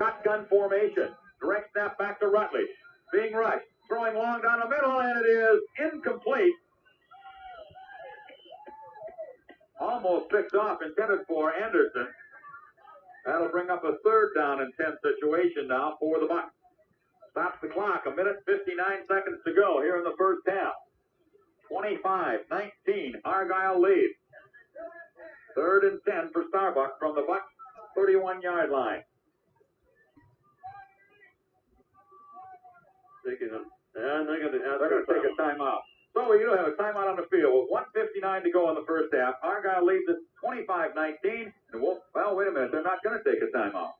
shotgun formation. Direct snap back to Rutledge. Being rushed. Throwing long down the middle, and it is incomplete. Almost picked off, intended for Anderson. That'll bring up a 3rd down and 10 situation now for the Bucs. Stops the clock, 1 minute, 59 seconds to go here in the first half. 25-19, Argyle leads. 3rd and 10 for Starbuck from the Bucs 31-yard line. They're going to take a timeout. So we do have a timeout on the field with 1:59 to go in the first half. Argyle leads it 25-19. And well, wait a minute. They're not going to take a timeout.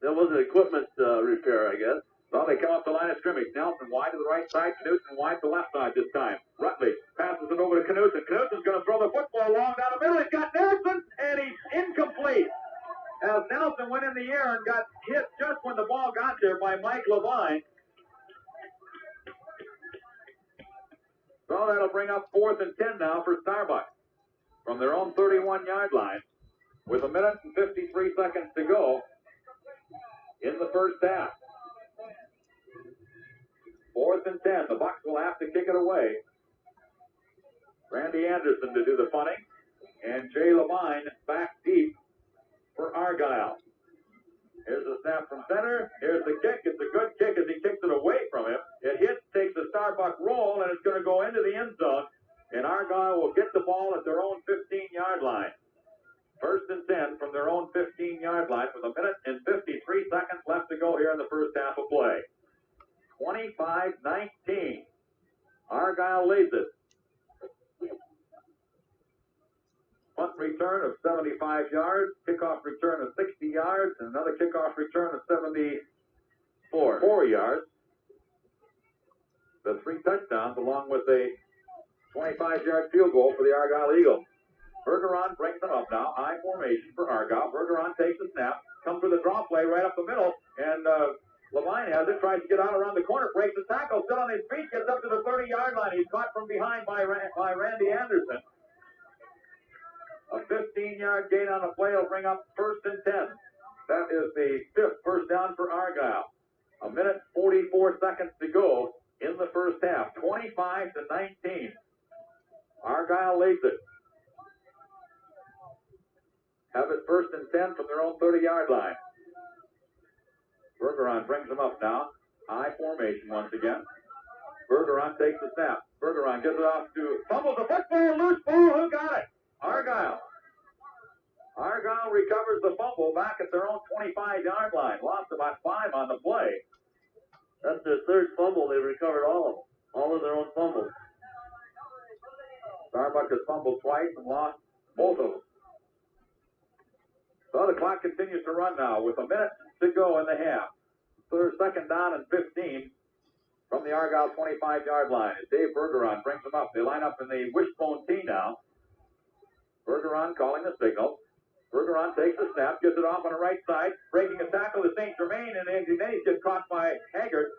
That was an equipment repair, I guess. Well, they come up the line of scrimmage. Nelson wide to the right side. Knutson wide to the left side this time. Rutledge passes it over to Knutson. Knutson's going to throw the football long down the middle. He's got Nelson, and he's incomplete. As Nelson went in the air and got hit just when the ball got there by Mike Levine. So that'll bring up 4th and 10 now for Starbuck from their own 31-yard line with 1 minute and 53 seconds to go in the first half. 4th and 10. The Bucs will have to kick it away. Randy Anderson to do the punting, and Jay Levine back deep for Argyle. Here's the snap from center. Here's the kick. It's a good kick as he kicks it away from him. It hits, takes a Starbuck roll, and it's going to go into the end zone. And Argyle will get the ball at their own 15-yard line. 1st and 10 from their own 15-yard line with 1 minute and 53 seconds left to go here in the first half of play. 25-19. Argyle leads it. Punt return of 75 yards, kickoff return of 60 yards, and another kickoff return of 74 yards. The 3 touchdowns along with a 25-yard field goal for the Argyle Eagles. Bergeron brings them up now. High formation for Argyle. Bergeron takes the snap, comes with a draw play right up the middle, and Levine has it, tries to get out around the corner, breaks the tackle, still on his feet, gets up to the 30-yard line. He's caught from behind by Randy Anderson. A 15-yard gain on the play will bring up 1st and 10. That is the 5th first down for Argyle. 1 minute, 44 seconds to go in the first half. 25-19. Argyle leads it. Have it 1st and 10 from their own 30-yard line. Bergeron brings them up now. High formation once again. Bergeron takes the snap. Bergeron gets it off to fumbles the football, loose ball. Who got it? Argyle. Argyle recovers the fumble back at their own 25-yard line. Lost about 5 on the play. That's their 3rd fumble. They've recovered all of their own fumbles. Starbuck has fumbled twice and lost both of them. So the clock continues to run now with 1 minute to go in the half. 2nd down and 15 from the Argyle 25-yard line. As Dave Bergeron brings them up. They line up in the wishbone T now. Bergeron calling the signal. Bergeron takes the snap, gets it off on the right side, breaking a tackle to St. Germain, and then he gets caught by Haggard,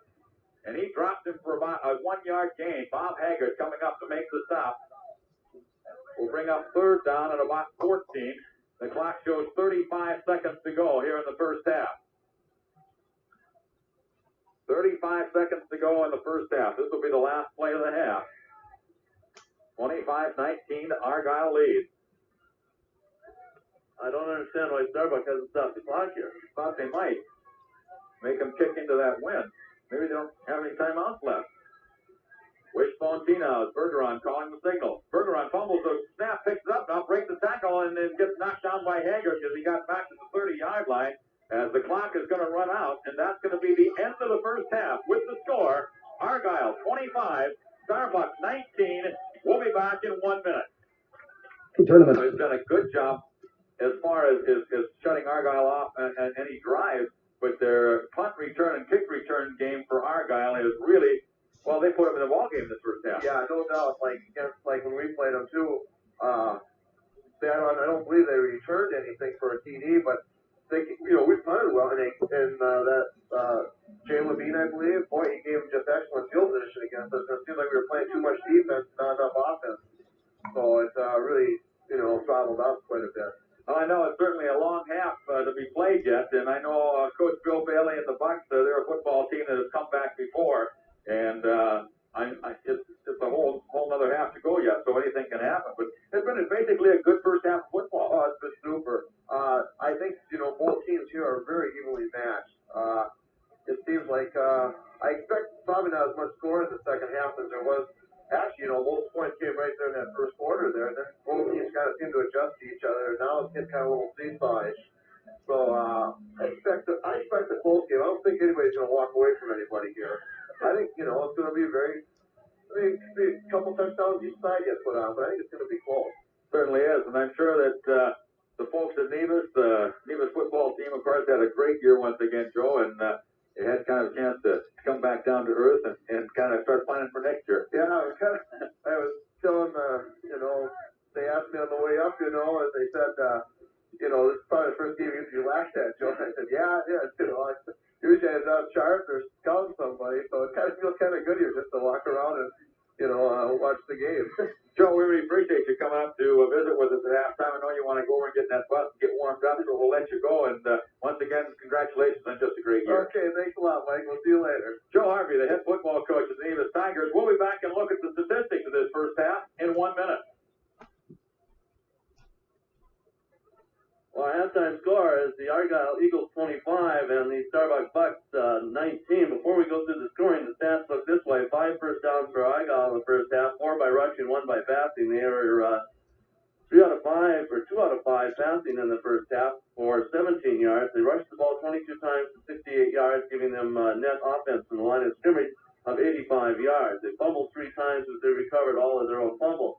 and he drops him for about a 1-yard gain. Bob Haggard coming up to make the stop. We'll bring up 3rd down at about 14. The clock shows 35 seconds to go here in the first half. 35 seconds to go in the first half. This will be the last play of the half. 25-19, Argyle leads. I don't understand why Starbuck hasn't stopped the clock here. Thought they might make them kick into that win. Maybe they don't have any timeouts left. Wishbone T now is Bergeron calling the signal. Bergeron fumbles the snap, picks it up now, breaks the tackle, and then gets knocked down by Haggard because he got back to the 30-yard line as the clock is going to run out, and that's going to be the end of the first half with the score. Argyle 25, Starbuck 19. We'll be back in 1 minute. Tournament. So he's done a good job as far as shutting Argyle off and any drives, but their punt return and kick return game for Argyle is really, well, they put them in the ball game this first half. Yeah, no doubt. Like when we played them too, I don't believe they returned anything for a TD, but they, we punted well, and Jay Levine, I believe, boy, he gave them just excellent field position against us. It seemed like we were playing too much defense, not enough offense. So it's really, throttled up quite a bit. Well, I know it's certainly a long half to be played I know Coach Bill Bailey and the Bucks, they're a football team that has come back before, and it's a whole other half to go yet, so anything can happen. But it's been basically a good first half of football. Oh, it's been super. I think, both teams here are very evenly matched. It seems like, I expect probably not as much score in the second half as there was. Actually, most points came right there in that first quarter there, and then both teams kind of seem to adjust to each other. Now it's getting kind of a little seesawish. So, I expect a close game. I don't think anybody's going to walk away from anybody here. I think, it's going to be a couple touchdowns each side get put on, but I think it's going to be close. Certainly is, and I'm sure that the folks at Nevis, the Nevis football team, of course, had a great year once again, Joe, and they had kind of a chance to come back down to earth and kind of start planning for next year. Yeah, I was telling, they asked me on the way up, and they said, this is probably the first game you laughed at, Joe. I said, yeah, usually I'm not sharp or scouting somebody, so it kind of feels kind of good here just to walk around and, watch the game. Joe, we really appreciate you coming up to visit with us at halftime. I know you want to go over and get in that bus and get warmed up, so we'll let you go. And once again, congratulations on just a great year. Okay, thanks a lot, Mike. We'll see you later. Joe Harvey, the head football coach of the Nevis Tigers. We'll be back and look at the statistics of this first half in 1 minute. Well, our halftime score is the Argyle Eagles 25 and the Starbuck Bucks 19. Before we go through the scoring, the stats look this way. 5 first downs for Argyle in the first half, 4 by rushing, 1 by passing. They were 2 out of 5 passing in the first half for 17 yards. They rushed the ball 22 times for 68 yards, giving them net offense from the line of scrimmage of 85 yards. They fumbled 3 times as they recovered all of their own fumbles.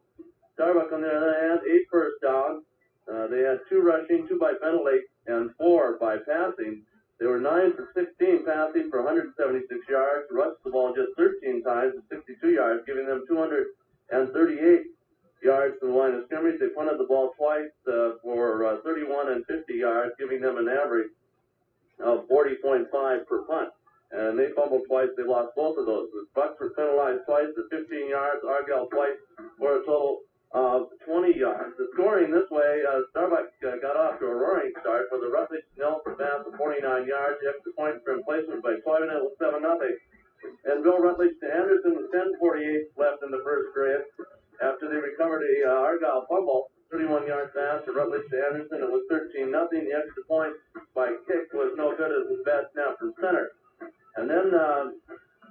Starbuck, on the other hand, 8 first downs. They had 2 rushing, 2 by penalty, and 4 by passing. They were 9 for 16 passing for 176 yards, rushed the ball just 13 times for 62 yards, giving them 238 yards from the line of scrimmage. They punted the ball twice for 31 and 50 yards, giving them an average of 40.5 per punt. And they fumbled twice. They lost both of those. The Bucks were penalized twice for 15 yards, Argyle twice for a total of 20 yards. The scoring this way, Starbuck got off to a roaring start for the Rutledge Nelson pass of 49 yards. The extra point for replacement by Toyman, it was 7-0. And Bill Rutledge to Anderson with 10:48 left in the first period. After they recovered a Argyle fumble, 31-yard pass to Rutledge to Anderson, it was 13-0. The extra point by kick was no good as his bad snap from center. And then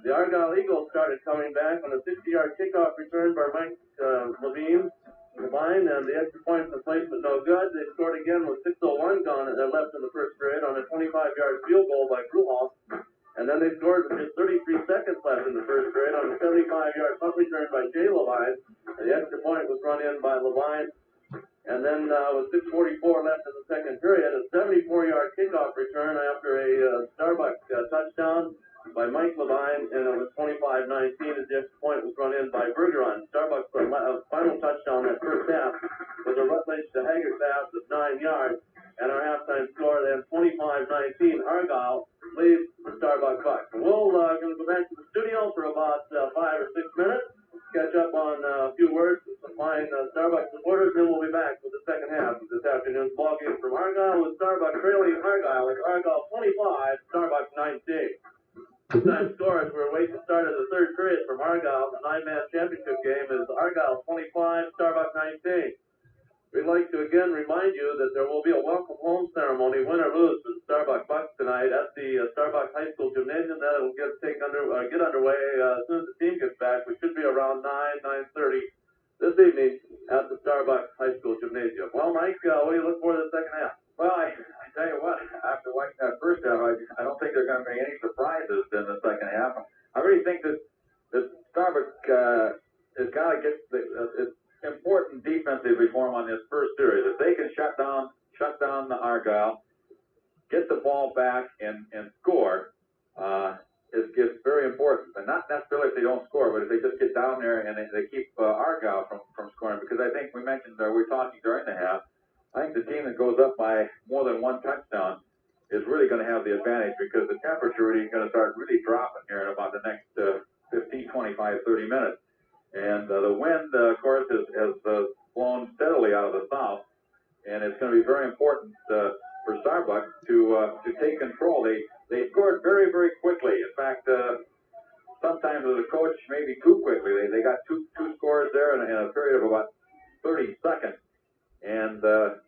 the Argyle Eagles started coming back on a 60-yard kickoff return by Mike Levine, and the extra point replacement no good. They scored again with 6:01 gone left in the first period on a 25-yard field goal by Bruhall. And then they scored with just 33 seconds left in the first period on a 75-yard punt return by Jay Levine. And the extra point was run in by Levine. And then with 6:44 left in the second period, a 74-yard kickoff return after a Starbuck touchdown by Mike Levine, and it was 25-19 as the extra point was run in by Bergeron. Starbuck's final touchdown that first half was a Rutledge to Haggard pass of 9 yards, and our halftime score then 25-19. Argyle leads the Starbuck Bucks. We'll going to go back to the studio for about 5 or 6 minutes, catch up on a few words with some fine Starbuck supporters, then we'll be back with the second half of this afternoon's ball game from Argyle with Starbuck trailing Argyle at Argyle 25, Starbuck 19. Time scores, we're awaiting the start of the third period from Argyle. The 9-man championship game is Argyle 25, Starbuck 19. We'd like to again remind you that there will be a welcome home ceremony, win or lose, for the Starbuck Bucks tonight at the Starbuck High School Gymnasium. That'll get underway as soon as the team gets back, which should be around 9:30 this evening at the Starbuck High School Gymnasium. Well, Mike, what do you look for in the second half? Well, I tell you what, after watching that first half, I don't think there are going to be any surprises in the second half. I really think that Starbuck has got to get it's important defensive reform on this first series. If they can shut down the Argyle, get the ball back and score, is very important. But not necessarily if they don't score, but if they just get down there and they keep Argyle from scoring. Because I think we mentioned, we were talking during the half, I think the team that goes up by more than 1 touchdown is really going to have the advantage because the temperature really is going to start really dropping here in about the next 15, 25, 30 minutes. And the wind, of course, has blown steadily out of the south, and it's going to be very important for Starbuck to take control. They scored very, very quickly. In fact, sometimes as a coach, maybe too quickly. They got two scores there in a period of about 30 seconds. And the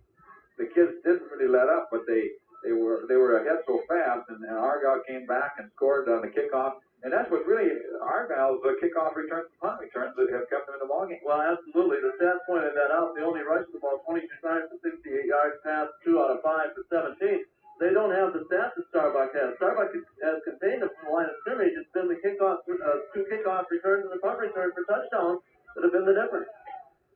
kids didn't really let up, but they were ahead so fast, and Argyle came back and scored on the kickoff. And that's what really Argyle's kickoff returns and punt returns that have kept them in the ballgame. Well, absolutely. The stats pointed that out. They only rushed the ball 22 times for 68 yards, passed 2 out of 5 for 17. They don't have the stats that Starbuck has. Starbuck has contained them from the line of scrimmage. It's been the kickoff, 2 kickoff returns and the punt return for touchdowns that have been the difference.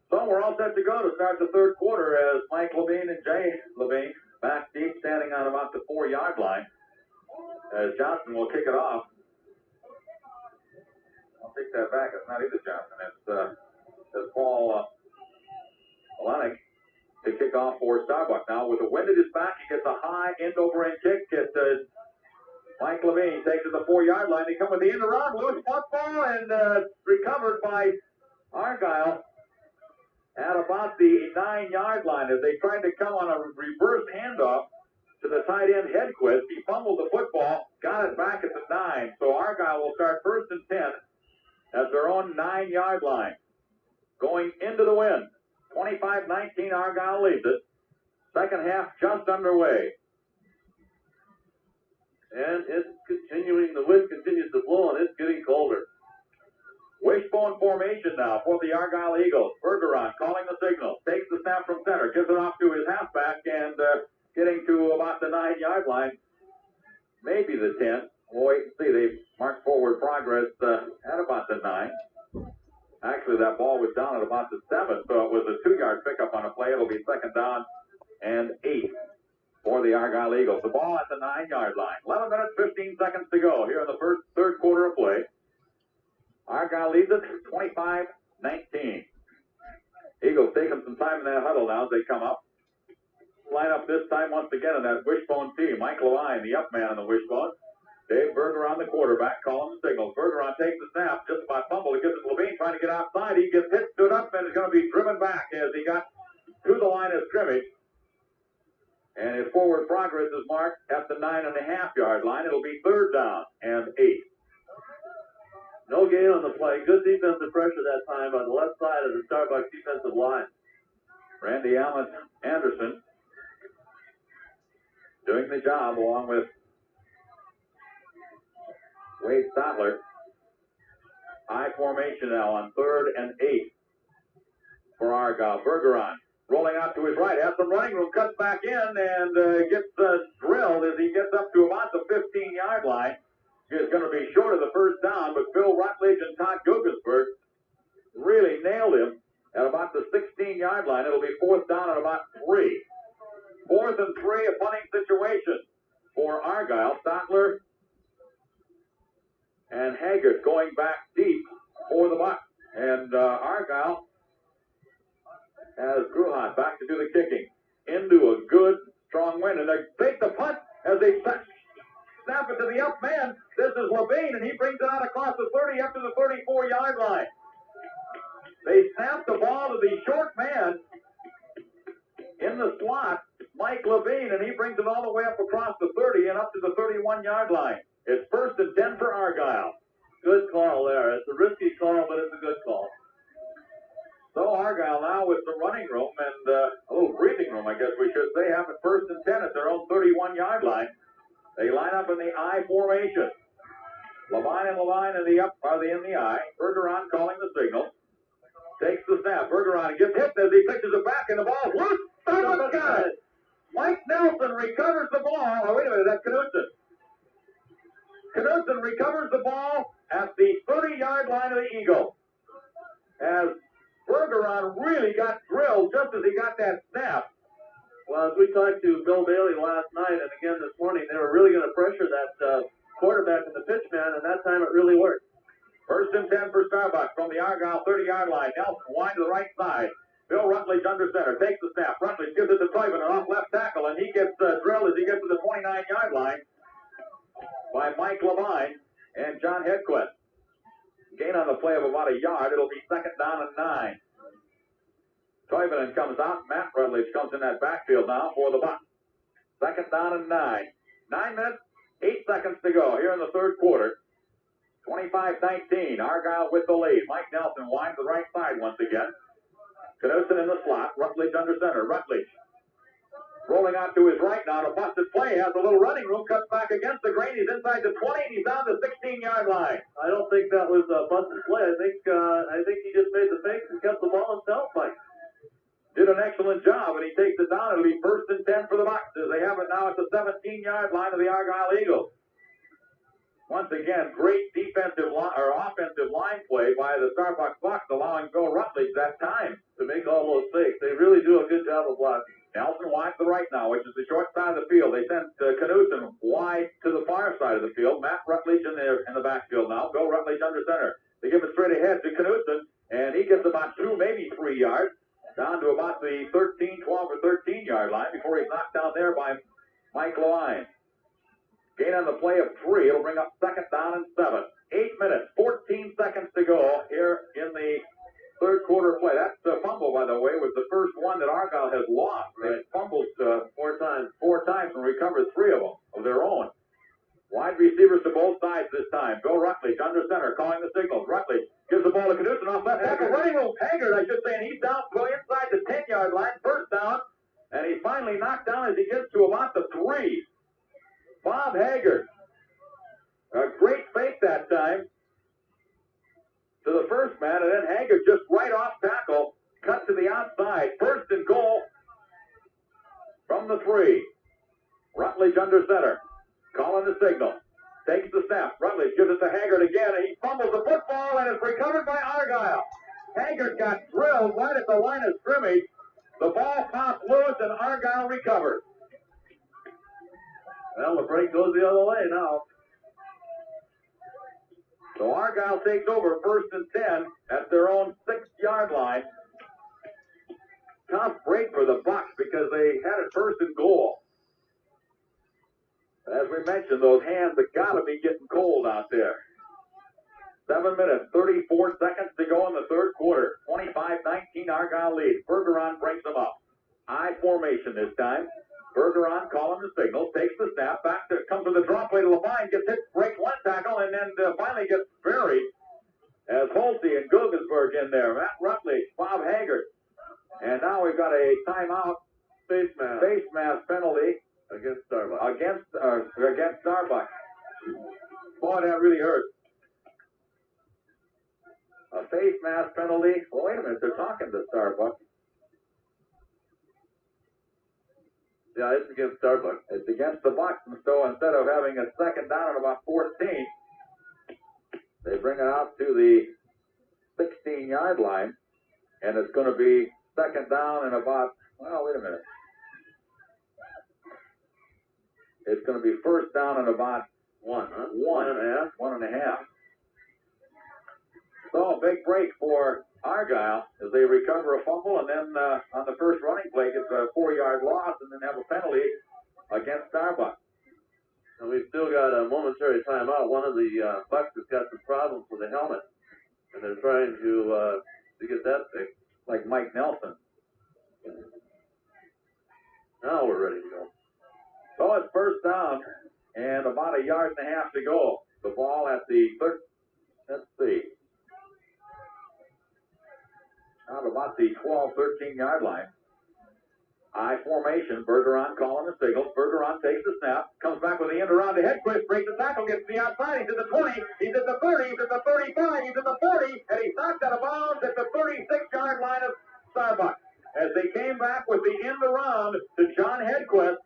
So we're all set to go to start the third quarter as Mike Levine and Jay Levine back deep, standing on about the 4-yard line. As Johnson will kick it off. I'll take that back. It's not either Johnson. It's Paul Olenek to kick off for Starbuck. Now with the wind at his back, he gets a high end-over-end kick. Mike Levine takes it to the 4-yard line. They come with the end around, loose football, and recovered by Argyle at about the 9-yard line as they tried to come on a reverse handoff to the tight end Hedquist. He fumbled the football, got it back at the 9. So Argyle will start 1st and 10 at their own 9-yard line. Going into the wind. 25-19, Argyle leads it. Second half just underway. And it's continuing, the wind continues to blow, and it's getting colder. Wishbone formation now for the Argyle Eagles. Bergeron calling the signal. Takes the snap from center. Gives it off to his halfback and getting to about the 9-yard line. Maybe the 10. We'll wait and see. They've marked forward progress at about the 9. Actually, that ball was down at about the 7, so it was a 2-yard pickup on a play. It'll be 2nd down and 8 for the Argyle Eagles. The ball at the 9-yard line. 11 minutes, 15 seconds to go here in the third quarter of play. Argyle leads it 25-19. Eagles taking some time in that huddle now as they come up. Line up this time once again in that wishbone team. Mike Levine, the up man on the wishbone. Dave Bergeron, the quarterback, calling the signals. Bergeron takes the snap, just about fumble. He gives it to Levine, trying to get outside. He gets hit, stood up, and is going to be driven back as he got to the line of scrimmage. And his forward progress is marked at the 9.5-yard line. It'll be 3rd down and 8. No gain on the play. Good defensive pressure that time on the left side of the Starbucks defensive line. Randy Allen Anderson doing the job along with Wade Stotler. High formation now on 3rd and 8 for Argyle. Bergeron rolling out to his right, has some running room, cuts back in, and gets drilled as he gets up to about the 15-yard line. Is going to be short of the 1st down, but Bill Rutledge and Todd Gugensberg really nailed him at about the 16-yard line. It'll be 4th down at about 3. 4th and 3, a punting situation for Argyle. Stotler and Haggard going back deep for the Bucks. And Argyle has Gruhan back to do the kicking into a good, strong wind. And they take the punt as they snap it to the up man. This is Levine, and he brings it out across the 30 up to the 34-yard line. They snap the ball to the short man in the slot, Mike Levine, and he brings it all the way up across the 30 and up to the 31-yard line. It's 1st and 10 for Argyle. Good call there. It's a risky call, but it's a good call. So Argyle now with some running room and a little breathing room, I guess we should say, have it 1st and 10 at their own 31-yard line. They line up in the I formation. Levine and Levine in the up are in the I. Bergeron calling the signal. Takes the snap. Bergeron gets hit as he pitches it back, and the ball's loose. Starbuck got it. Mike Nelson recovers the ball. Oh, wait a minute, that's Knudsen. Knudsen recovers the ball at the 30-yard line of the Eagle. As Bergeron really got drilled just as he got that snap. Well, as we talked to Bill Bailey last night and again this morning, they were really going to pressure that quarterback in the pitch man, and that time it really worked. 1st and 10 for Starbuck from the Argyle 30-yard line. Nelson wide to the right side. Bill Rutledge under center. Takes the snap. Rutledge gives it to Toivin, an off left tackle, and he gets drilled as he gets to the 29-yard line by Mike Levine and John Hedquist. Gain on the play of about a yard. It'll be 2nd down and 9. Toivin comes out. Matt Rutledge comes in that backfield now for the Bucks. Second down and 9. 9 minutes, 8 seconds to go here in the third quarter. 25-19. Argyle with the lead. Mike Nelson winds the right side once again. Knudsen in the slot. Rutledge under center. Rutledge rolling out to his right now. A busted play. Has a little running room. Cuts back against the grain. He's inside the 20. And he's down the 16-yard line. I don't think that was a busted play. I think he just made the fakes and kept the ball himself, Mike. Did an excellent job, and he takes it down. It'll be 1st and 10 for the Boxers. They have it now at the 17-yard line of the Argyle Eagles. Once again, great defensive or offensive line play by the Starbucks Bucks, allowing Bill Rutledge that time to make all those fakes. They really do a good job of blocking. Nelson wide to the right now, which is the short side of the field. They sent Knudsen wide to the far side of the field. Matt Rutledge in the backfield now. Bill Rutledge under center. They give it straight ahead to Knudsen, and he gets about 2, maybe 3 yards, down to about the 13, 12, or 13-yard line before he's knocked down there by Mike Lewine. Gain on the play of 3. It'll bring up second down and 7. 8 minutes, 14 seconds to go here in the third quarter play. That fumble, by the way, was the first one that Argyle has lost. They fumbled 4 times and recovered 3 of them of their own. Wide receivers to both sides this time. Bill Rutledge under center, calling the signals. Rutledge gives the ball to Knudsen off left tackle. Running room, Haggard, I should say, and he's down, go inside the 10-yard line. First down, and he's finally knocked down as he gets to about the 3. Bob Haggard, a great fake that time to the first man, and then Haggard just right off tackle, cut to the outside. First and goal from the 3. Rutledge under center, calling the signal. Takes the snap. Rutledge gives it to Haggard again, and he fumbles the football, and it's recovered by Argyle. Haggard got drilled right at the line of scrimmage. The ball popped loose, and Argyle recovered. Well, the break goes the other way now. So Argyle takes over 1st and 10 at their own 6-yard line. Tough break for the Bucks because they had it 1st and goal. As we mentioned, those hands have got to be getting cold out there. 7 minutes, 34 seconds to go in the third quarter. 25-19 Argyle lead. Bergeron brings them up. I formation this time. Bergeron calling the signal, takes the snap, comes to the drop play to Levine, gets hit, breaks one tackle, and then finally gets buried as Holtze and Gugensberg in there. Matt Rutledge, Bob Haggard. And now we've got a timeout. Face mask penalty against Starbucks. Against Starbucks. Boy, that really hurt. A face mask penalty. Well, wait a minute, they're talking to Starbucks. Yeah, it's against Starbucks. It's against the Bucks, and so instead of having a second down at about 14, they bring it out to the 16-yard line, and it's going to be second down and about, well, wait a minute. It's going to be first down and about 1 and a half. So a big break for Argyle as they recover a fumble, and then on the first running play gets a 4-yard loss and then have a penalty against Starbucks. And we've still got a momentary timeout. One of the Bucks has got some problems with the helmet, and they're trying to get that fixed. Like Mike Nelson. Now we're ready to go. So it's first down and about 1.5 yards to go. The ball at the let's see. Out about the 12, 13-yard line. I formation. Bergeron calling the signal. Bergeron takes the snap. Comes back with the end around the head. Chris breaks the tackle. Gets to the outside. He's at the 20. He's at the 30. He's at the 35. He's at the 40. And he's knocked out of bounds at the 36-yard line of Starbucks. As they came back with the end around to John Hedquist.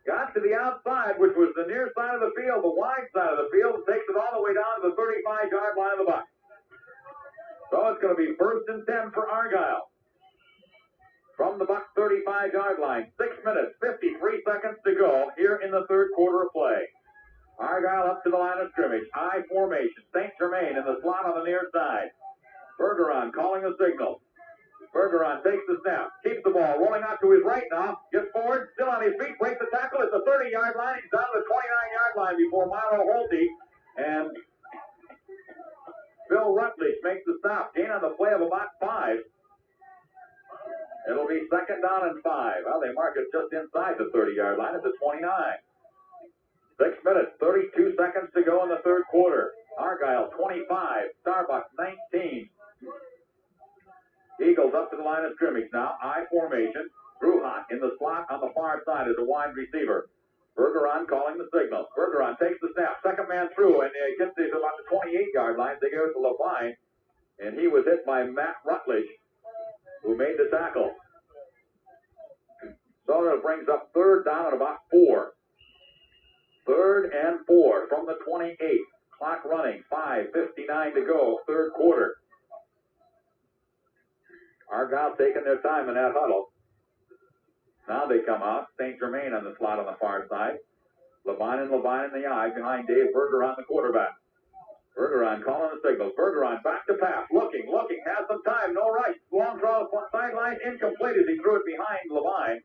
Got to the outside, which was the near side of the field, the wide side of the field. Takes it all the way down to the 35-yard line of the Bucks. So it's going to be 1st and 10 for Argyle. From the Bucks 35-yard line. 6 minutes, 53 seconds to go here in the third quarter of play. Argyle up to the line of scrimmage. I formation. St. Germain in the slot on the near side. Bergeron calling the signal. Bergeron takes the snap. Keeps the ball. Rolling out to his right now. Gets forward. Still on his feet. Breaks the tackle. It's the 30-yard line. He's down to the 29-yard line before Milo Holtze. And Bill Rutledge makes the stop. Gain on the play of about 5. It'll be second down and 5. Well, they mark it just inside the 30-yard line at the 29. 6 minutes, 32 seconds to go in the third quarter. Argyle 25, Starbucks 19. Eagles up to the line of scrimmage now. I formation. Bruhat in the slot on the far side as a wide receiver. Bergeron calling the signal. Bergeron takes the snap. Second man through, and he gets it about the 28-yard line. They give it to Levine, and he was hit by Matt Rutledge, who made the tackle. So that brings up third down at about 4. 3rd and 4 from the 28. Clock running. 5:59 to go. Third quarter. Argyle taking their time in that huddle. Now they come out. St. Germain on the slot on the far side. Levine in the eye behind Dave Bergeron, the quarterback. Bergeron calling the signals. Bergeron back to pass. Looking. Has some time. No right. Long throw sideline. Incomplete as he threw it behind Levine.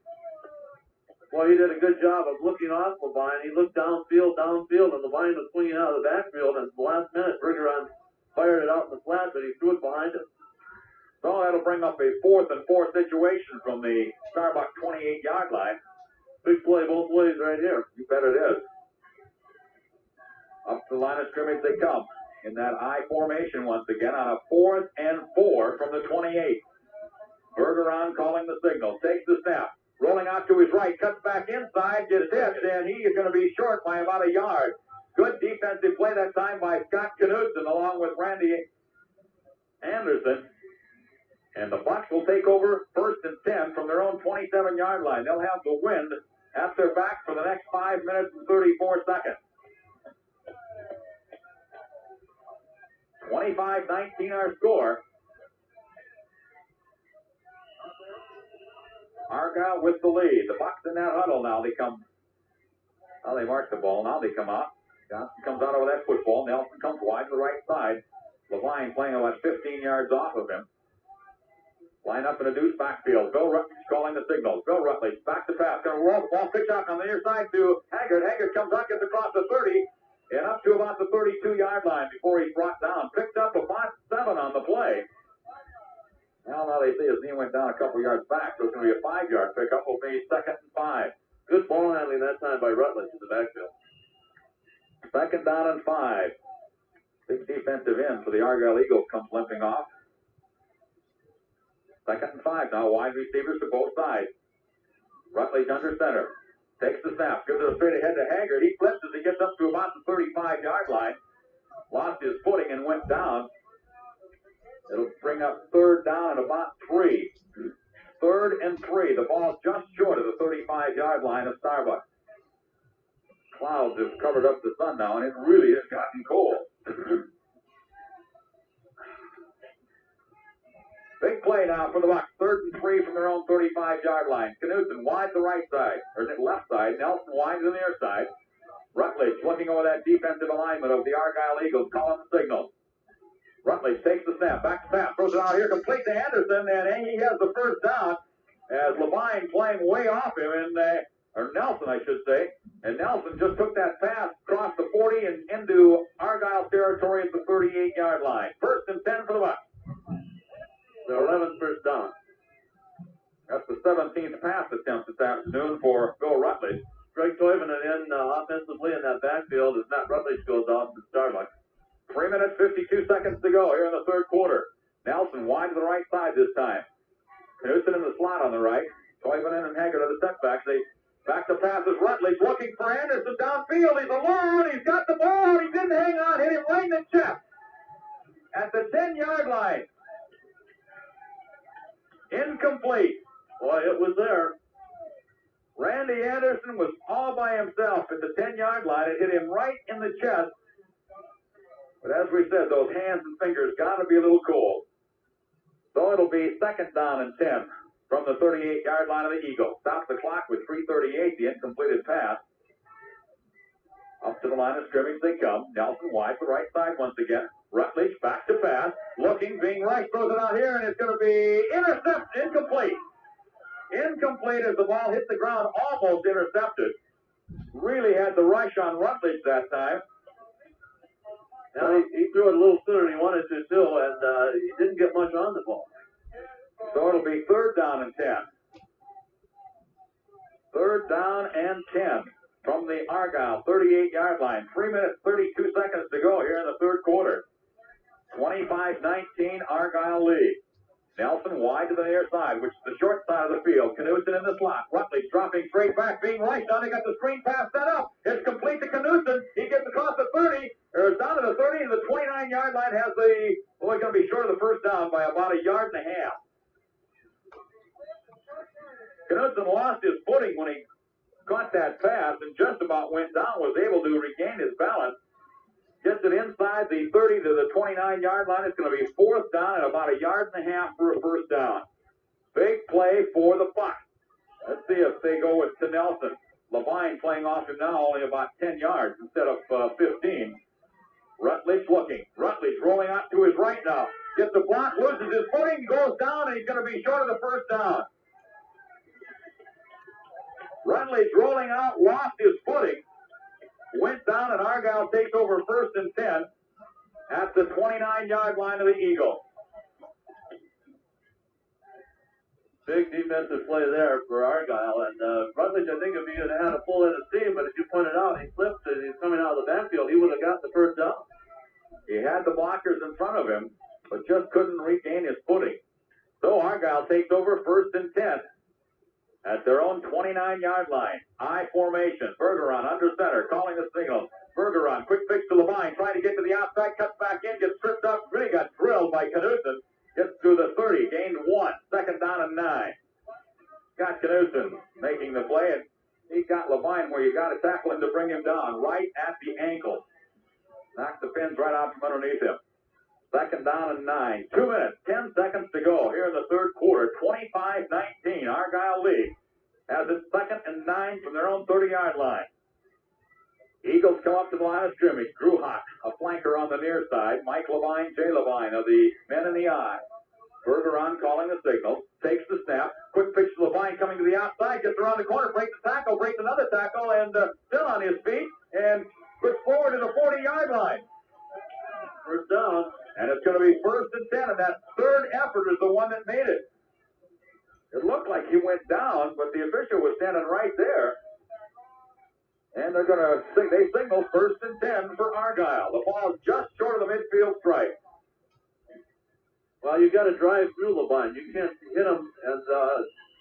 Well, he did a good job of looking off Levine. He looked downfield, and Levine was swinging out of the backfield, and at the last minute, Bergeron fired it out in the flat, but he threw it behind him. So that'll bring up a 4th and 4 situation from the Starbucks 28-yard line. Big play both ways right here. You bet it is. Up to the line of scrimmage they come in that I formation once again on a 4th and 4 from the 28. Bergeron calling the signal. Takes the snap. Rolling out to his right. Cuts back inside. Gets hit. And he is going to be short by about a yard. Good defensive play that time by Scott Knudsen along with Randy Anderson. And the Bucs will take over 1st and 10 from their own 27-yard line. They'll have the wind at their back for the next 5 minutes and 34 seconds. 25-19 our score. Argyle with the lead. The Bucs in that huddle now. They mark the ball. Now they come out. Johnson comes out over that football. Nelson comes wide to the right side. Levine playing about 15 yards off of him. Line up in a deuce backfield. Bill Rutledge calling the signals. Bill Rutledge back to pass. Going to roll the ball. Pitch out on the near side to Haggard. Haggard comes out, gets across the 30, and up to about the 32-yard line before he's brought down. Picked up a 5-7 on the play. Now they see his knee went down a couple yards back, so it's going to be a 5-yard pickup. Will be 2nd and 5. Good ball handling that time by Rutledge in the backfield. 2nd down and 5. Big defensive end for the Argyle Eagles comes limping off. 2nd and 5 now. Wide receivers to both sides. Rutledge under center. Takes the snap. Gives it a straight ahead to Haggard. He flips as he gets up to about the 35-yard line. Lost his footing and went down. It'll bring up 3rd down and about 3. 3rd and 3. The ball's just short of the 35-yard line of Starbucks. Clouds have covered up the sun now, and it really has gotten cold. Big play now for the Bucs. 3rd and 3 from their own 35-yard line. Knudsen wide to the right side, or left side. Nelson wide to the near side. Rutledge looking over that defensive alignment of the Argyle Eagles, calling the signal. Rutledge takes the snap, back to pass, throws it out here, complete to Anderson, and he has the 1st down as Levine playing way off him, or Nelson, I should say. And Nelson just took that pass across the 40 and into Argyle territory at the 38-yard line. 1st and 10 for the Bucs. The 11th 1st down. That's the 17th pass attempt this afternoon for Bill Rutledge. Greg Toivonen in offensively in that backfield as Matt Rutledge goes off to Starbucks. 3 minutes, 52 seconds to go here in the third quarter. Nelson wide to the right side this time. Knudsen in the slot on the right. Toivonen and Haggard are the setbacks. They back to pass as Rutledge looking for Anderson downfield. He's alone. He's got the ball. He didn't hang on. Hit him right in the chest at the 10-yard line. Incomplete. Boy, it was there. Randy Anderson was all by himself at the 10-yard line. It hit him right in the chest. But as we said, those hands and fingers got to be a little cold. So it'll be 2nd down and 10 from the 38-yard line of the Eagles. Stops the clock with 3:38, the incompleted pass. Up to the line of scrimmage they come. Nelson wide to the right side once again. Rutledge back to pass. Looking, being right, throws it out here, and it's going to be intercepted, incomplete. Incomplete as the ball hit the ground, almost intercepted. Really had the rush on Rutledge that time. Now, he threw it a little sooner than he wanted to, too, and he didn't get much on the ball. So it'll be 3rd down and 10. 3rd down and 10 from the Argyle 38-yard line. 3 minutes, 32 seconds to go here in the 3rd quarter. 25-19, Argyle lead. Nelson wide to the near side, which is the short side of the field. Knudsen in the slot. Rutledge dropping straight back, being rushed on. They got the screen pass set up. It's complete to Knudsen. He gets across the 30, or down to the 30, and the 29-yard line has the, well, he's going to be short of the first down by about a yard and a half. Knudsen lost his footing when he caught that pass and just about went down, was able to regain his balance. Gets it inside the 30 to the 29-yard line. It's going to be 4th down and about a yard and a half for a first down. Big play for the Bucks. Let's see if they go with to Nelson. Levine playing off him now, only about 10 yards instead of 15. Rutledge looking. Rutledge rolling out to his right now. Gets the block, loses his footing, goes down, and he's going to be short of the first down. Rutledge rolling out, lost his footing. Went down, and Argyle takes over 1st and 10 at the 29-yard line of the Eagles. Big defensive play there for Argyle. And Rutledge, I think if he had had a full head of steam, but as you pointed out, he slipped and he's coming out of the backfield, he would have got the first down. He had the blockers in front of him, but just couldn't regain his footing. So Argyle takes over 1st and 10. At their own 29-yard line. I formation. Bergeron under center, calling the signal. Bergeron, quick fix to Levine, trying to get to the outside, cuts back in, gets tripped up, really got drilled by Knudsen. Gets to the 30, gained 1, 2nd down and 9. Got Knudsen making the play, and he got Levine where you got to tackle him to bring him down, right at the ankle. Knocked the pins right out from underneath him. 2nd down and 9. 2 minutes, 10 seconds to go here in the 3rd quarter. 25-19. Argyle lead has it 2nd and 9 from their own 30-yard line. Eagles come up to the line of scrimmage. Drew Hott, a flanker on the near side. Mike Levine, Jay Levine of the men in the eye. Bergeron calling the signal. Takes the snap. Quick pitch to Levine coming to the outside. Gets around the corner. Breaks the tackle. Breaks another tackle. And still on his feet. And puts forward to the 40-yard line. First down. And it's going to be 1st and 10, and that 3rd effort is the one that made it. It looked like he went down, but the official was standing right there. And they're going to they signal 1st and 10 for Argyle. The ball is just short of the midfield stripe. Well, you got to drive through Levine. You can't hit him and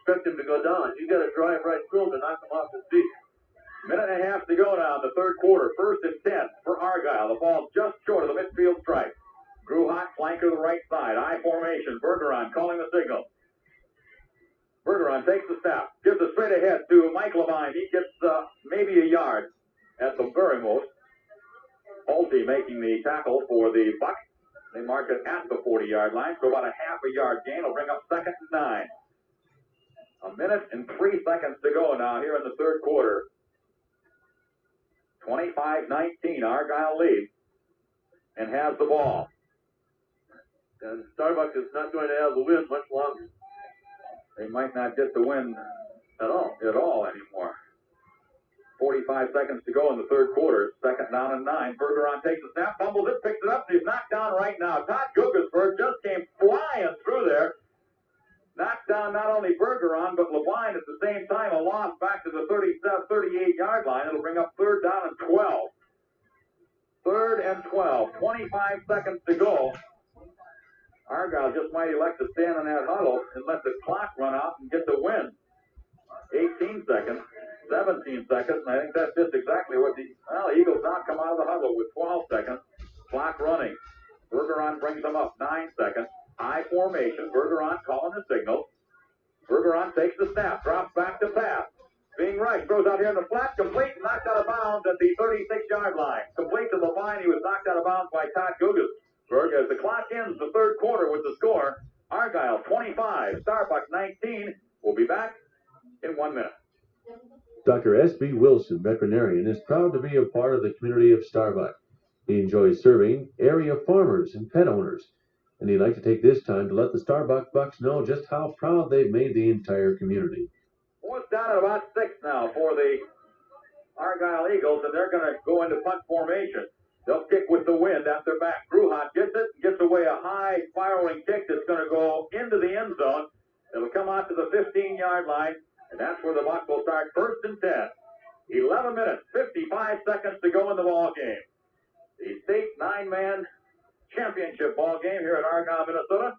expect him to go down. You got to drive right through him to knock him off his feet. Minute and a half to go now in the 3rd quarter. 1st and 10 for Argyle. The ball just short of the midfield stripe. Drew Hott, flanker to the right side. I formation. Bergeron calling the signal. Bergeron takes the snap. Gives it straight ahead to Mike Levine. He gets maybe a yard at the very most. Pulte making the tackle for the Bucks. They mark it at the 40-yard line. So about a half a yard gain will bring up 2nd and 9. A minute and 3 seconds to go now here in the 3rd quarter. 25-19. Argyle leads and has the ball. And Starbuck is not going to have the win much longer. They might not get the win at all anymore. 45 seconds to go in the 3rd quarter. 2nd down and 9. Bergeron takes the snap, fumbles it, picks it up, and he's knocked down right now. Todd Guggesberg just came flying through there. Knocked down not only Bergeron, but Levine at the same time. A loss back to the 38-yard line. It'll bring up 3rd down and 12. 3rd and 12. 25 seconds to go. Argyle just might elect to stand in that huddle and let the clock run out and get the win. 18 seconds, 17 seconds, and I think that's just exactly what the Eagles now come out of the huddle with 12 seconds. Clock running. Bergeron brings them up 9 seconds. I formation. Bergeron calling the signal. Bergeron takes the snap, drops back to pass. Being right, throws out here in the flat, complete, knocked out of bounds at the 36-yard line. Complete to Levine, he was knocked out of bounds by Todd Guggesberg. As the clock ends the 3rd quarter with the score, Argyle 25, Starbuck 19. We'll be back in 1 minute. Dr. S.B. Wilson, veterinarian, is proud to be a part of the community of Starbuck. He enjoys serving area farmers and pet owners, and he'd like to take this time to let the Starbuck Bucks know just how proud they've made the entire community. Well, it's down at about 6 now for the Argyle Eagles, and they're going to go into punt formation. They'll kick with the wind at their back. Drew Hott gets it, gets away a high firing kick that's going to go into the end zone. It'll come out to the 15-yard line, and that's where the Bucs will start 1st and 10. 11 minutes, 55 seconds to go in the ball game. The state 9-man championship ball game here at Argyle, Minnesota.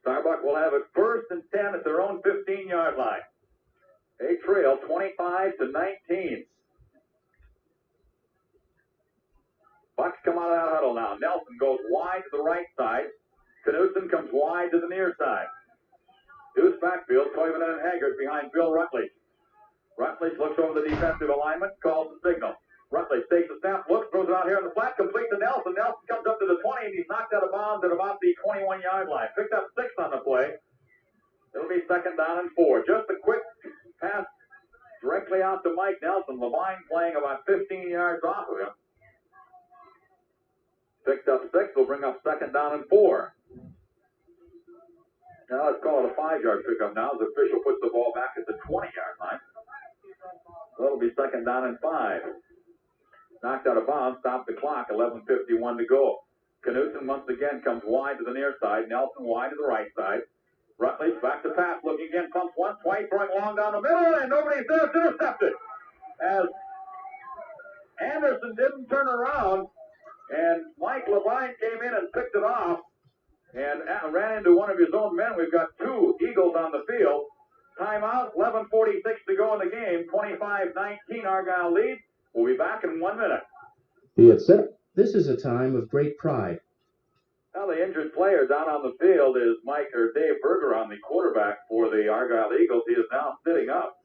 Starbuck will have it 1st and 10 at their own 15-yard line. They trail 25-19. Bucs come out of that huddle now. Nelson goes wide to the right side. Knudsen comes wide to the near side. Deuce backfield, Toivonen and Haggard behind Bill Rutledge. Rutledge looks over the defensive alignment, calls the signal. Rutledge takes the snap, looks, throws it out here in the flat, complete to Nelson. Nelson comes up to the 20, and he's knocked out of bounds at about the 21-yard line. Picked up 6 on the play. It'll be 2nd down and 4. Just a quick pass directly out to Mike Nelson. Levine playing about 15 yards off of him. Picked up 6, will bring up 2nd down and 4. Now let's call it a 5-yard pickup now as the official puts the ball back at the 20-yard line. So it'll be 2nd down and 5. Knocked out of bounds, stopped the clock, 11:51 to go. Knudsen once again comes wide to the near side. Nelson wide to the right side. Rutledge back to pass, looking again, pumps once, twice, throwing long down the middle, and nobody's there. It's intercepted. As Anderson didn't turn around, and Mike Levine came in and picked it off and ran into one of his own men. We've got 2 Eagles on the field. Timeout, 11:46 to go in the game. 25-19 Argyle lead. We'll be back in 1 minute. Be it said, this is a time of great pride. Now the injured player down on the field is Dave Bergeron, the quarterback for the Argyle Eagles. He is now sitting up.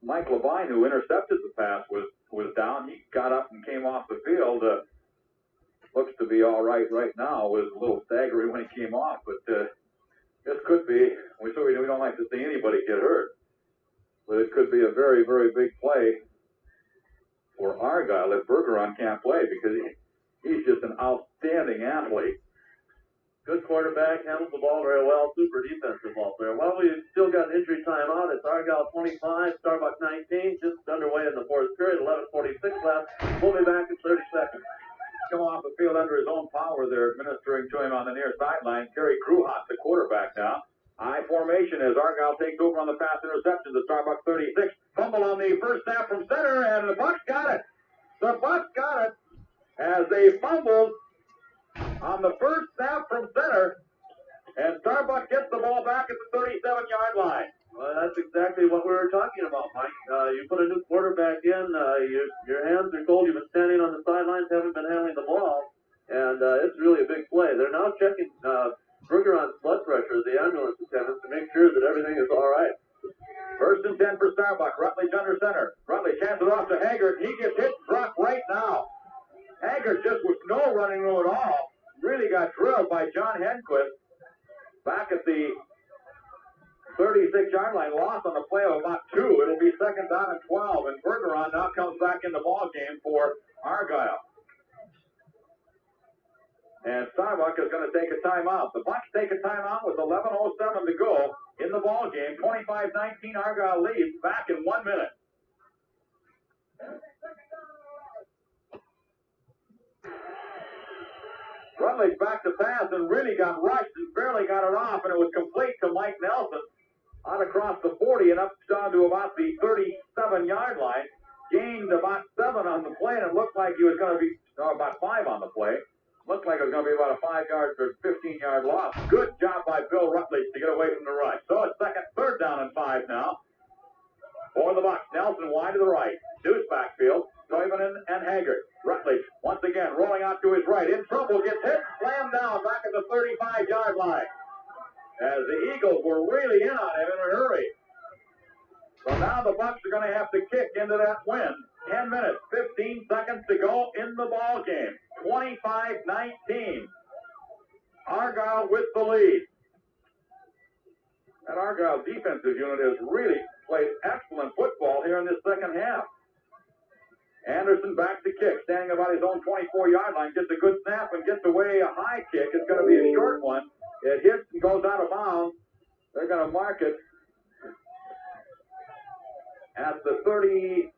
Mike Levine, who intercepted the pass, was down. He got up and came off the field. Looks to be all right now. Was a little staggery when he came off, but this could be. We don't like to see anybody get hurt, but it could be a very, very big play for Argyle if Bergeron can't play, because he's just an outstanding athlete. Good quarterback, handles the ball very well, super defensive ball player. Well, we've still got an injury timeout. It's Argyle 25, Starbuck 19, just underway in the 4th period, 11:46 left. We'll be back in 30 seconds. Come off the field under his own power. They're administering to him on the near sideline. Kerry Kruhot, the quarterback now. I formation as Argyle takes over on the pass interception. The Starbuck 36. Fumble on the first snap from center, and the Bucs got it. The Bucs got it as they fumbled on the first snap from center, and Starbuck gets the ball back at the 37-yard line. Well, that's exactly what we were talking about, Mike. You put a new quarterback in, your hands are cold. You've been standing on the sidelines, haven't been handling the ball, and it's really a big play. They're now checking Bergeron's blood pressure, the ambulance attendants, to make sure that everything is all right. 1st and 10 for Starbuck. Rutledge under center. Rutledge hands it off to Haggard. He gets hit, dropped right now. Haggard just with no running room at all. Really got drilled by John Henquist. Back at the 36-yard line, loss on the play of about 2. It'll be 2nd down and 12, and Bergeron now comes back in the ball game for Argyle. And Starbuck is going to take a timeout. The Bucs take a timeout with 11:07 to go in the ball game. 25-19 Argyle leads. Back in 1 minute. Rutledge back to pass and really got rushed and barely got it off, and it was complete to Mike Nelson out across the 40 and up down to about the 37-yard line. Gained about 7 on the play, and it looked like he was going to be about 5 on the play. Looked like it was going to be about a 5-yard or 15-yard loss. Good job by Bill Rutledge to get away from the rush. So it's 3rd down and 5 now for the Bucs. Nelson wide to the right. Deuce backfield. Toivonen and Haggard. Rutledge once again rolling out to his right. In trouble. Gets hit. Slammed down back at the 35-yard line. As the Eagles were really in on him in a hurry. So now the Bucs are going to have to kick into that win. 10 minutes, 15 seconds to go in the ball game. 25-19. Argyle with the lead. That Argyle defensive unit has really played excellent football here in this second half. Anderson back to kick, standing about his own 24-yard line, gets a good snap and gets away a high kick. It's going to be a short one. It hits and goes out of bounds. They're going to mark it at the 35.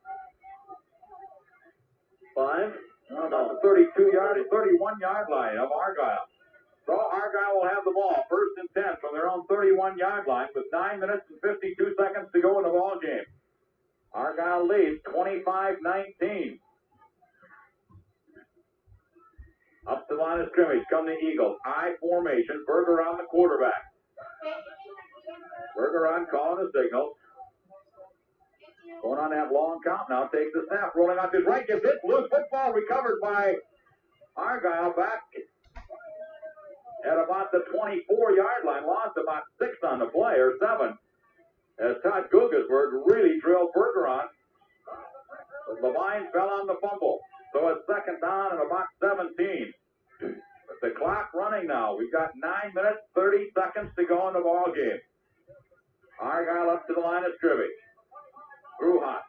No, the 31-yard line of Argyle. So Argyle will have the ball, 1st and 10 from their own 31-yard line with 9 minutes and 52 seconds to go in the ball game. Argyle leads 25-19. Up to the line of scrimmage come the Eagles. I formation. Berger on the quarterback. Berger on calling the signal. Going on that long count now. Takes the snap. Rolling out to his right. Gets hit. Loose football recovered by Argyle back at about the 24-yard line. Lost about 6 on the play, or 7. As Todd Guggesberg really drilled Berger on. But Levine fell on the fumble. So it's 2nd down and about 17. With the clock running now, we've got 9 minutes, 30 seconds to go in the ball game. Argyle up to the line of scrimmage. Gruhat,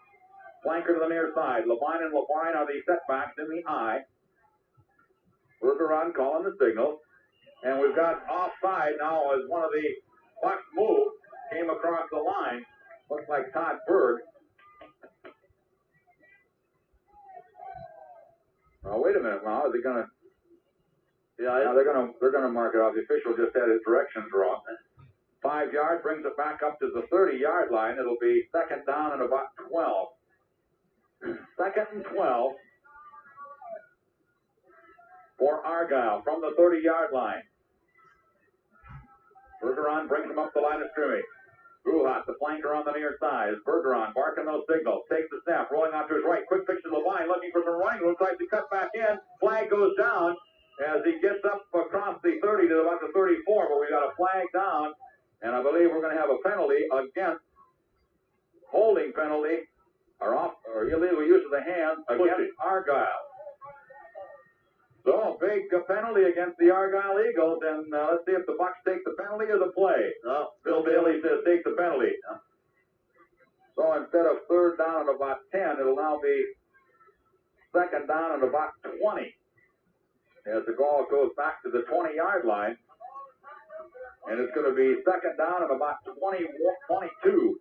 flanker to the near side. Levine and Levine are the setbacks in the I. Berger on calling the signal. And we've got offside now as one of the Bucks move came across the line. Looks like Todd Berg. Oh, wait a minute now. Is he going to? Yeah, they're gonna mark it off. The official just had his directions wrong. 5 yards brings it back up to the 30-yard line. It'll be 2nd down and about 12. 2nd and 12 for Argyle from the 30-yard line. Bergeron brings him up the line of scrimmage. Gruhat, the flanker on the near side. Bergeron barking those signals. Takes the snap, rolling out to his right. Quick pitch to Levine, looking for some running room. Tries to cut back in. Flag goes down as he gets up across the 30 to about the 34. But we got a flag down, and I believe we're going to have a penalty against holding penalty or illegal use of the hands against Argyle. So a big penalty against the Argyle Eagles, and let's see if the Bucks take the penalty or the play. Bill Bailey says take the penalty. So instead of 3rd down and about 10, it'll now be 2nd down and about 20. As the ball goes back to the 20-yard line, and it's going to be 2nd down and about 22.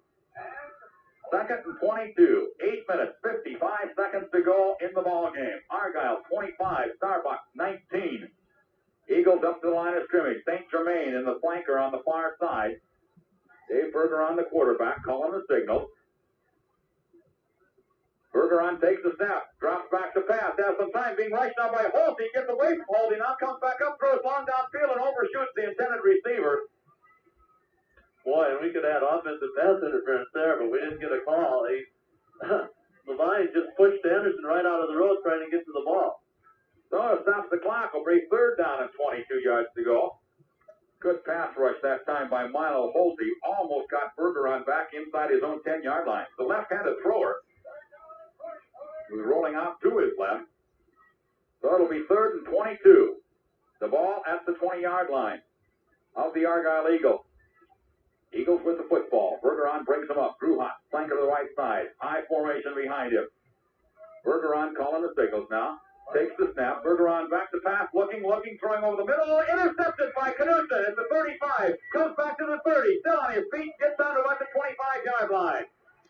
2nd and 22. 8 minutes, 55 seconds to go in the ball game. Argyle 25, Starbucks 19. Eagles up to the line of scrimmage. St. Germain in the flanker on the far side. Dave Berger on the quarterback, calling the signal. Bergeron takes the snap, drops back to pass, has some time, being rushed now by Holty, gets away from Holty, now comes back up, throws long downfield, and overshoots the intended receiver. Boy, and we could have had offensive pass interference there, but we didn't get a call. Levine just pushed Anderson right out of the road trying to get to the ball. So it stops the clock. Will be 3rd down and 22 yards to go. Good pass rush that time by Milo Holty. Almost got Bergeron back inside his own 10-yard line. The left-handed thrower was rolling out to his left. So it'll be 3rd and 22. The ball at the 20-yard line of the Argyle Eagles. Eagles with the football. Bergeron brings them up. Gruhat, flanker to the right side. I formation behind him. Bergeron calling the signals now. Takes the snap. Bergeron back to pass. Looking, throwing over the middle. Intercepted by Knudsen at the 35. Comes back to the 30. Still on his feet. Gets down to about the 25-yard line.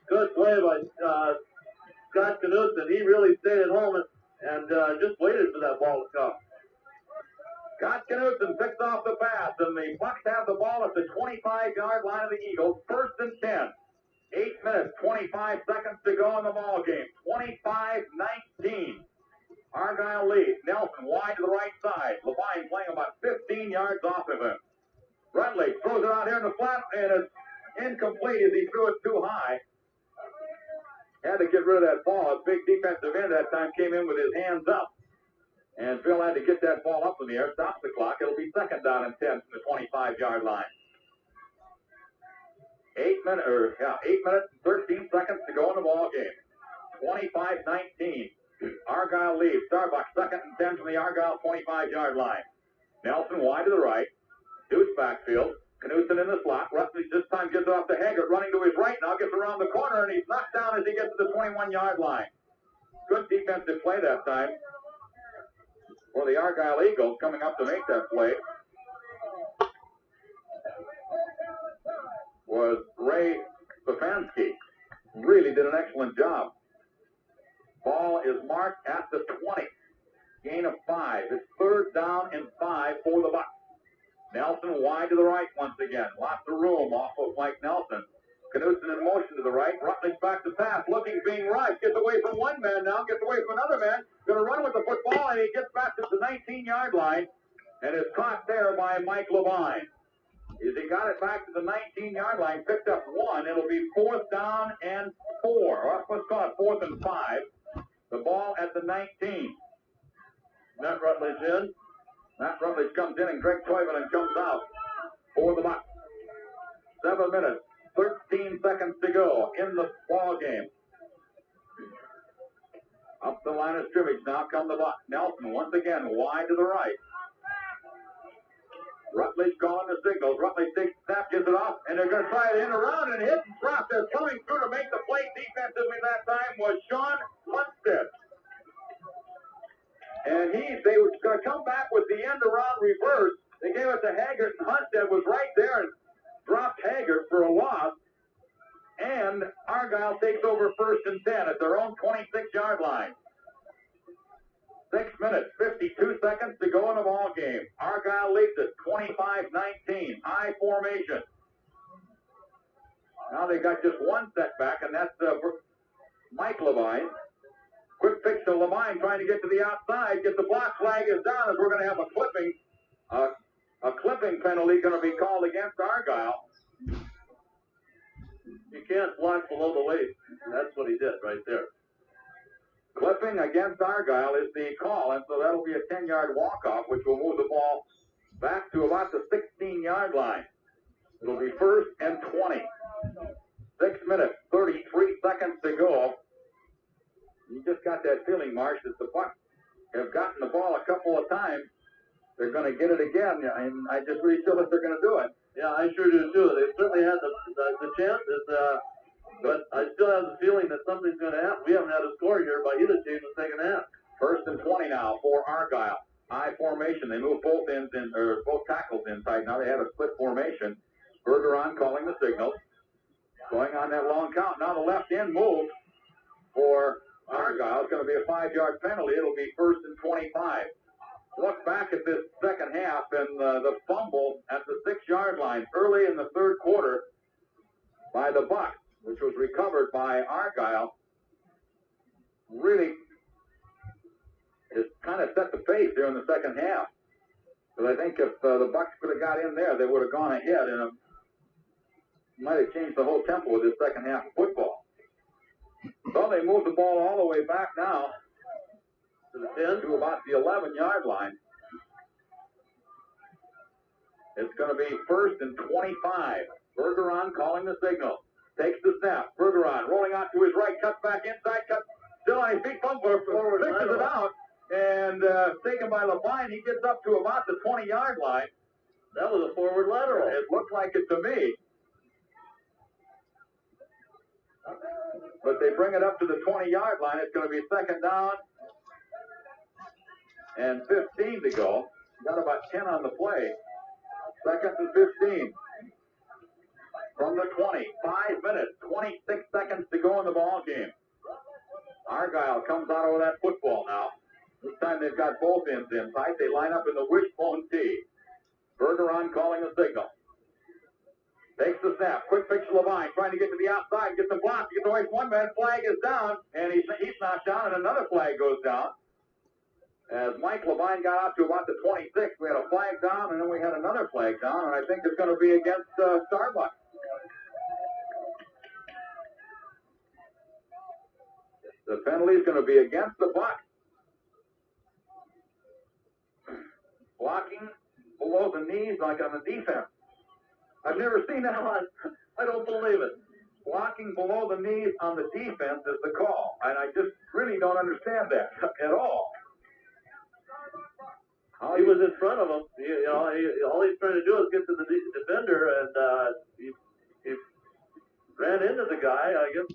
Good play by Scott Knudsen. He really stayed at home and just waited for that ball to come. Scott Knudsen picks off the pass, and the Bucks have the ball at the 25-yard line of the Eagles. 1st and 10. 8 minutes, 25 seconds to go in the ball game. 25-19. Argyle leads. Nelson wide to the right side. Levine playing about 15 yards off of him. Rutledge throws it out here in the flat, and it's incomplete as he threw it too high. Had to get rid of that ball. A big defensive end that time came in with his hands up. And Phil had to get that ball up in the air, stops the clock. It'll be 2nd down and 10 from the 25-yard line. 8 minutes and 13 seconds to go in the ball game. 25-19. Argyle leads. Starbucks 2nd and 10 from the Argyle 25-yard line. Nelson wide to the right. Deuce backfield. Knudsen in the slot. Rutledge this time gets it off to Haggard, running to his right now, gets around the corner, and he's knocked down as he gets to the 21-yard line. Good defensive play that time for the Argyle Eagles coming up to make that play was Ray Stefanski. Really did an excellent job. Ball is marked at the 20. Gain of 5. It's 3rd down and 5 for the Bucks. Nelson wide to the right once again. Lots of room off of Mike Nelson. Knudsen in motion to the right. Rutledge back to pass. Looking, being rushed. Gets away from one man now. Gets away from another man. Going to run with the football, and he gets back to the 19-yard line and is caught there by Mike Levine. As he got it back to the 19-yard line, picked up one. It'll be 4th down and 4. Or let's call it 4th and 5. The ball at the 19. Matt Rutledge in. Matt Rutledge comes in, and Greg Toivonen comes out for the Bucks. 7 minutes, 13 seconds to go in the ball game. Up the line of scrimmage now come the Bucks. Nelson once again wide to the right. Rutledge calling the signals. Rutledge takes the snap, gives it off, and they're going to try it in around and hit and drop. They're coming through to make the play defensively that time was Sean Hunstead. And they were going to come back with the end around reverse. They gave it to Haggart, and Hunstead was right there and dropped Haggart for a loss. And Argyle takes over 1st and 10 at their own 26-yard line. 6 minutes, 52 seconds to go in the ball game. Argyle leads it 25-19. I formation. Now they've got just one setback, and that's Mike Levine. Quick pitch to Levine, trying to get to the outside. Get the block, flag is down, as we're going to have a clipping. A clipping penalty going to be called against Argyle. You can't block below the waist. That's what he did right there. Clipping against Argyle is the call, and so that'll be a 10-yard walk-off, which will move the ball back to about the 16-yard line. It'll be 1st and 20. 6 minutes, 33 seconds to go. You just got that feeling, Marsh, that the Bucks have gotten the ball a couple of times. They're going to get it again, and I just really feel that they're going to do it. Yeah, I sure do too. They certainly had the chances, but I still have the feeling that something's going to happen. We haven't had a score here by either team in the second half. 1st and 20 now for Argyle. I formation. They move both ends in, or both tackles inside. Now they have a split formation. Bergeron calling the signal. Going on that long count. Now the left end move for Argyle. It's going to be a 5-yard penalty. It'll be 1st and 25. Look back at this second half and the fumble at the 6-yard line early in the 3rd quarter by the Bucks, which was recovered by Argyle. Really, it kind of set the pace there in the second half. Because I think if the Bucks could have got in there, they would have gone ahead and might have changed the whole tempo of this second half of football. So they moved the ball all the way back now to about the 11-yard line. It's going to be 1st and 25. Bergeron calling the signal. Takes the snap. Bergeron rolling out to his right, cuts back inside, cuts still on his feet, forward, fixes it out, and taken by Levine. He gets up to about the 20-yard line. That was a forward lateral. It looked like it to me. But they bring it up to the 20-yard line. It's going to be 2nd down and 15 to go. Got about 10 on the play. 2nd and 15. From the 20. 5 minutes, 26 seconds to go in the ball game. Argyle comes out over that football now. This time they've got both ends inside. They line up in the wishbone T. Bergeron calling the signal. Takes the snap. Quick pitch to Levine. Trying to get to the outside. Gets the block. Gets away from one man. Flag is down. And he's knocked down. And another flag goes down. As Mike Levine got out to about the 26, we had a flag down. And then we had another flag down. And I think it's going to be against Starbuck. The penalty is going to be against the Bucks. Blocking below the knees like on the defense. I've never seen that one. I don't believe it. Blocking below the knees on the defense is the call. And I just really don't understand that at all. He was in front of him. All he's trying to do is get to the defender, and he ran into the guy. I guess